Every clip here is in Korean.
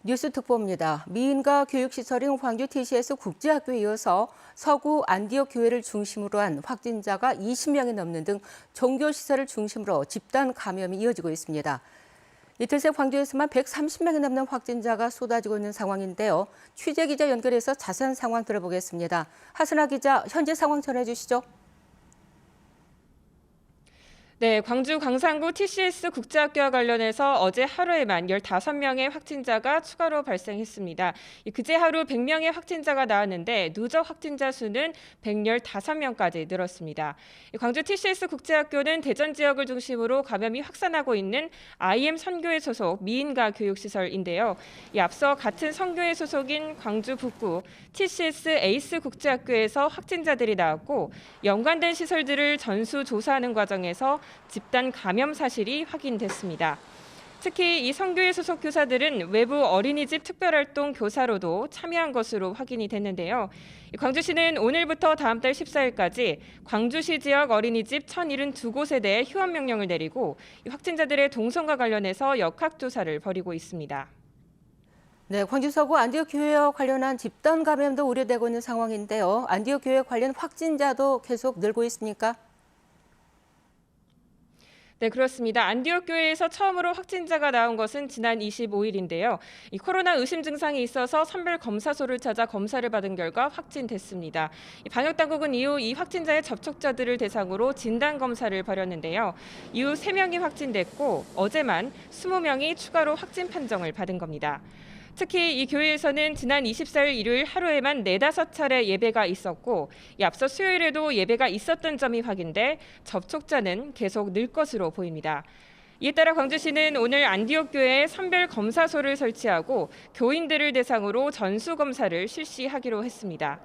뉴스 특보입니다. 미인가 교육시설인 광주 TCS 국제학교에 이어서 서구 안디옥 교회를 중심으로 한 확진자가 20명이 넘는 등 종교시설을 중심으로 집단 감염이 이어지고 있습니다. 이틀 새 광주에서만 130명이 넘는 확진자가 쏟아지고 있는 상황인데요. 취재기자 연결해서 자세한 상황 들어보겠습니다. 하순아 기자, 현재 상황 전해주시죠. 네, 광주 광산구 TCS 국제학교와 관련해서 어제 하루에만 15명의 확진자가 추가로 발생했습니다. 그제 하루 100명의 확진자가 나왔는데 누적 확진자 수는 115명까지 늘었습니다. 광주 TCS 국제학교는 대전 지역을 중심으로 감염이 확산하고 있는 IM 선교회 소속 미인가 교육시설인데요. 앞서 같은 선교회 소속인 광주 북구 TCS 에이스 국제학교에서 확진자들이 나왔고 연관된 시설들을 전수조사하는 과정에서 집단 감염 사실이 확인됐습니다. 특히 이 선교회 소속 교사들은 외부 어린이집 특별활동 교사로도 참여한 것으로 확인이 됐는데요. 광주시는 오늘부터 다음 달 14일까지 광주시 지역 어린이집 1,072곳에 대해 휴업 명령을 내리고 확진자들의 동선과 관련해서 역학조사를 벌이고 있습니다. 네, 광주 서구 안디옥 교회와 관련한 집단 감염도 우려되고 있는 상황인데요. 안디옥 교회 관련 확진자도 계속 늘고 있습니까? 네, 그렇습니다. 안디옥 교회에서 처음으로 확진자가 나온 것은 지난 25일인데요. 이 코로나 의심 증상이 있어서 선별 검사소를 찾아 검사를 받은 결과 확진됐습니다. 방역 당국은 이후 이 확진자의 접촉자들을 대상으로 진단 검사를 벌였는데요. 이후 3명이 확진됐고 어제만 20명이 추가로 확진 판정을 받은 겁니다. 특히 이 교회에서는 지난 24일 일요일 하루에만 4-5차례 예배가 있었고 앞서 수요일에도 예배가 있었던 점이 확인돼 접촉자는 계속 늘 것으로 보입니다. 이에 따라 광주시는 오늘 안디옥 교회에 선별 검사소를 설치하고 교인들을 대상으로 전수 검사를 실시하기로 했습니다.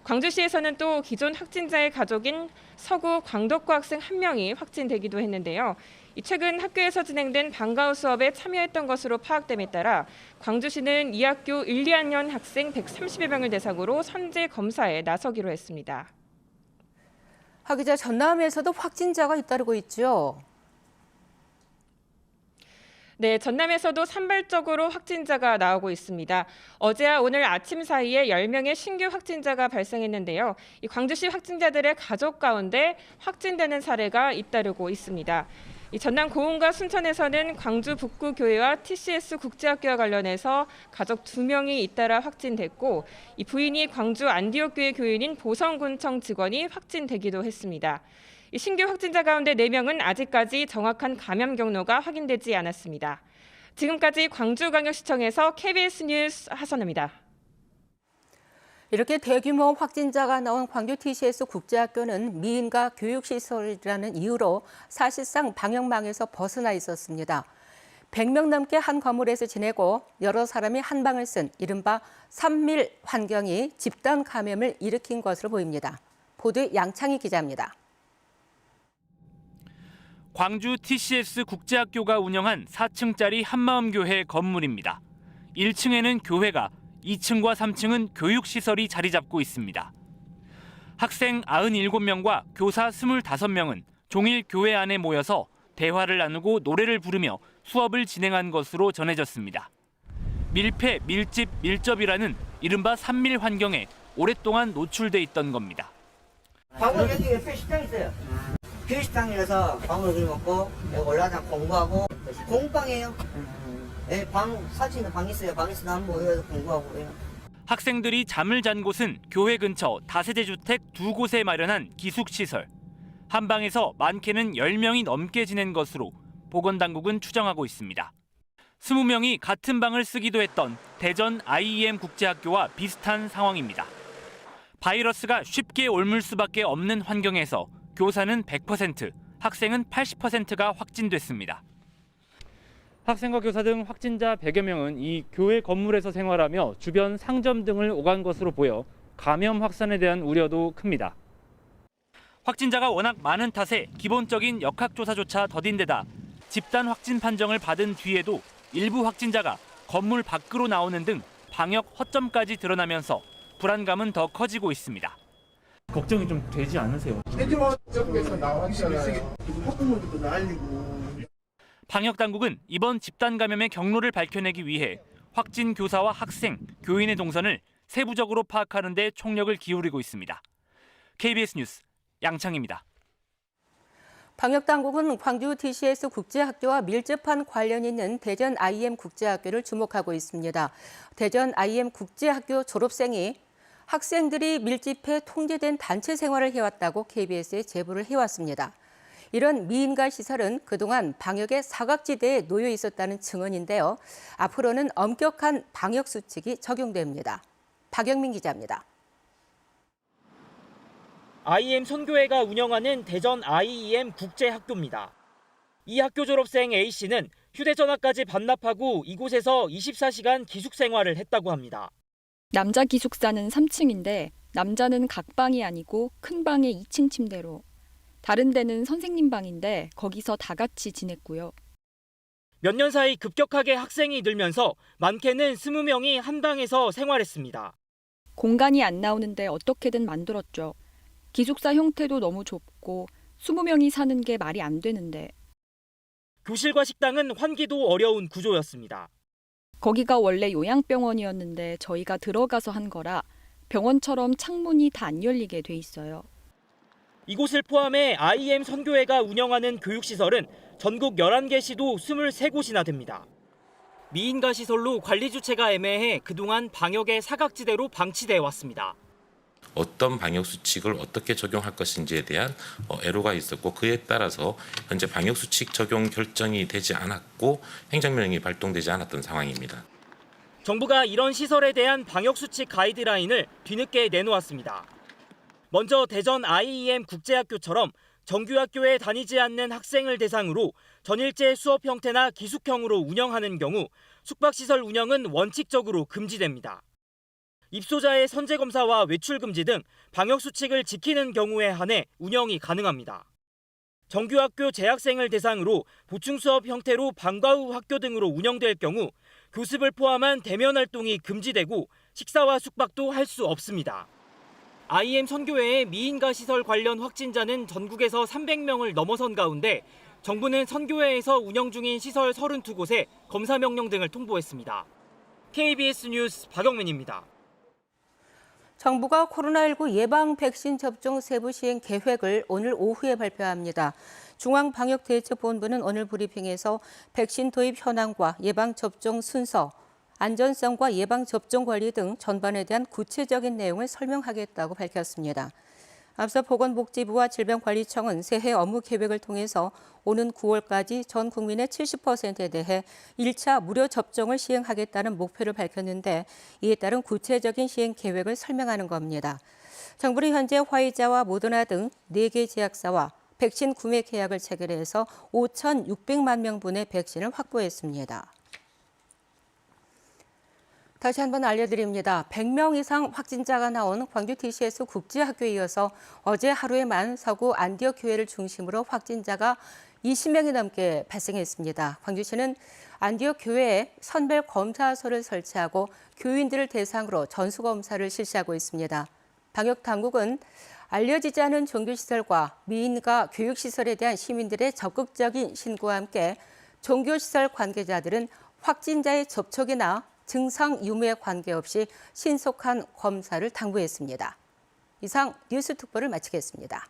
광주시에서는 또 기존 확진자의 가족인 서구 광덕고 학생 1명이 확진되기도 했는데요. 최근 학교에서 진행된 방과후 수업에 참여했던 것으로 파악됨에 따라 광주시는 이 학교 1, 2학년 학생 130여 명을 대상으로 선제 검사에 나서기로 했습니다. 하 기자, 전남에서도 확진자가 잇따르고 있죠. 네, 전남에서도 산발적으로 확진자가 나오고 있습니다. 어제와 오늘 아침 사이에 10명의 신규 확진자가 발생했는데요. 이 광주시 확진자들의 가족 가운데 확진되는 사례가 잇따르고 있습니다. 이 전남 고흥과 순천에서는 광주 북구 교회와 TCS 국제학교와 관련해서 가족 2명이 잇따라 확진됐고 이 부인이 광주 안디옥 교회 교인인 보성군청 직원이 확진되기도 했습니다. 이 신규 확진자 가운데 4명은 아직까지 정확한 감염 경로가 확인되지 않았습니다. 지금까지 광주광역시청에서 KBS 뉴스 하선우입니다. 이렇게 대규모 확진자가 나온 광주 TCS 국제학교는 미인가 교육시설이라는 이유로 사실상 방역망에서 벗어나 있었습니다. 100명 넘게 한 건물에서 지내고 여러 사람이 한 방을 쓴 이른바 삼밀 환경이 집단 감염을 일으킨 것으로 보입니다. 보도 양창희 기자입니다. 광주 TCS 국제학교가 운영한 4층짜리 한마음교회 건물입니다. 1층에는 교회가, 2층과 3층은 교육시설이 자리 잡고 있습니다. 학생 97명과 교사 25명은 종일 교회 안에 모여서 대화를 나누고 노래를 부르며 수업을 진행한 것으로 전해졌습니다. 밀폐, 밀집, 밀접이라는 이른바 삼밀 환경에 오랫동안 노출돼 있던 겁니다. 방금 여기 옆에 식당 있어요. 교식당이라서 방으로 먹고 여기 올라가서 공부하고 공방이에요. 네, 방 4층에 방 있어요. 방에서 한번 모여서 공부하고. 학생들이 잠을 잔 곳은 교회 근처 다세대 주택 2곳에 마련한 기숙시설. 한 방에서 많게는 10명이 넘게 지낸 것으로 보건당국은 추정하고 있습니다. 20명이 같은 방을 쓰기도 했던 대전 IEM 국제학교와 비슷한 상황입니다. 바이러스가 쉽게 옮을 수밖에 없는 환경에서 교사는 100%, 학생은 80%가 확진됐습니다. 학생과 교사 등 확진자 100여 명은 이 교회 건물에서 생활하며 주변 상점 등을 오간 것으로 보여 감염 확산에 대한 우려도 큽니다. 확진자가 워낙 많은 탓에 기본적인 역학조사조차 더딘 데다 집단 확진 판정을 받은 뒤에도 일부 확진자가 건물 밖으로 나오는 등 방역 허점까지 드러나면서 불안감은 더 커지고 있습니다. 걱정이 좀 되지 않으세요? 쪽에서 나왔잖아요. 학부모들도 날리고. 방역 당국은 이번 집단 감염의 경로를 밝혀내기 위해 확진 교사와 학생, 교인의 동선을 세부적으로 파악하는 데 총력을 기울이고 있습니다. KBS 뉴스 양창입니다. 방역당국은 광주 TCS 국제학교와 밀접한 관련이 있는 대전 IM 국제학교를 주목하고 있습니다. 대전 IM 국제학교 졸업생이 학생들이 밀집해 통제된 단체 생활을 해왔다고 KBS에 제보를 해왔습니다. 이런 미인가 시설은 그동안 방역의 사각지대에 놓여 있었다는 증언인데요. 앞으로는 엄격한 방역 수칙이 적용됩니다. 박영민 기자입니다. IM 선교회가 운영하는 대전 IEM 국제학교입니다. 이 학교 졸업생 A씨는 휴대전화까지 반납하고 이곳에서 24시간 기숙생활을 했다고 합니다. 남자 기숙사는 3층인데 남자는 각방이 아니고 큰 방에 2층 침대로. 다른 데는 선생님 방인데 거기서 다 같이 지냈고요. 몇 년 사이 급격하게 학생이 늘면서 많게는 20명이 한 방에서 생활했습니다. 공간이 안 나오는데 어떻게든 만들었죠. 기숙사 형태도 너무 좁고 20명이 사는 게 말이 안 되는데. 교실과 식당은 환기도 어려운 구조였습니다. 거기가 원래 요양병원이었는데 저희가 들어가서 한 거라 병원처럼 창문이 다 안 열리게 돼 있어요. 이곳을 포함해 IM 선교회가 운영하는 교육시설은 전국 11개 시도 23곳이나 됩니다. 미인가 시설로 관리 주체가 애매해 그동안 방역의 사각지대로 방치돼 왔습니다. 어떤 방역 수칙을 어떻게 적용할 것인지에 대한 애로가 있었고 그에 따라서 현재 방역 수칙 적용 결정이 되지 않았고 행정명령이 발동되지 않았던 상황입니다. 정부가 이런 시설에 대한 방역 수칙 가이드라인을 뒤늦게 내놓았습니다. 먼저 대전 IEM 국제학교처럼 정규학교에 다니지 않는 학생을 대상으로 전일제 수업 형태나 기숙형으로 운영하는 경우 숙박시설 운영은 원칙적으로 금지됩니다. 입소자의 선제검사와 외출금지 등 방역수칙을 지키는 경우에 한해 운영이 가능합니다. 정규학교 재학생을 대상으로 보충수업 형태로 방과 후 학교 등으로 운영될 경우 교습을 포함한 대면 활동이 금지되고 식사와 숙박도 할 수 없습니다. IM 선교회의 미인가 시설 관련 확진자는 전국에서 300명을 넘어선 가운데 정부는 선교회에서 운영 중인 시설 32곳에 검사 명령 등을 통보했습니다. KBS 뉴스 박영민입니다. 정부가 코로나19 예방 백신 접종 세부 시행 계획을 오늘 오후에 발표합니다. 중앙방역대책본부는 오늘 브리핑에서 백신 도입 현황과 예방 접종 순서, 안전성과 예방 접종 관리 등 전반에 대한 구체적인 내용을 설명하겠다고 밝혔습니다. 앞서 보건복지부와 질병관리청은 새해 업무 계획을 통해서 오는 9월까지 전 국민의 70%에 대해 1차 무료 접종을 시행하겠다는 목표를 밝혔는데 이에 따른 구체적인 시행 계획을 설명하는 겁니다. 정부는 현재 화이자와 모더나 등 4개 제약사와 백신 구매 계약을 체결해서 5,600만 명분의 백신을 확보했습니다. 다시 한번 알려드립니다. 100명 이상 확진자가 나온 광주 TCS 국제학교에 이어서 어제 하루에만 서구 안디옥 교회를 중심으로 확진자가 20명이 넘게 발생했습니다. 광주시는 안디옥 교회에 선별 검사소를 설치하고 교인들을 대상으로 전수검사를 실시하고 있습니다. 방역당국은 알려지지 않은 종교시설과 미인가 교육시설에 대한 시민들의 적극적인 신고와 함께 종교시설 관계자들은 확진자의 접촉이나 증상 유무에 관계없이 신속한 검사를 당부했습니다. 이상 뉴스 특보를 마치겠습니다.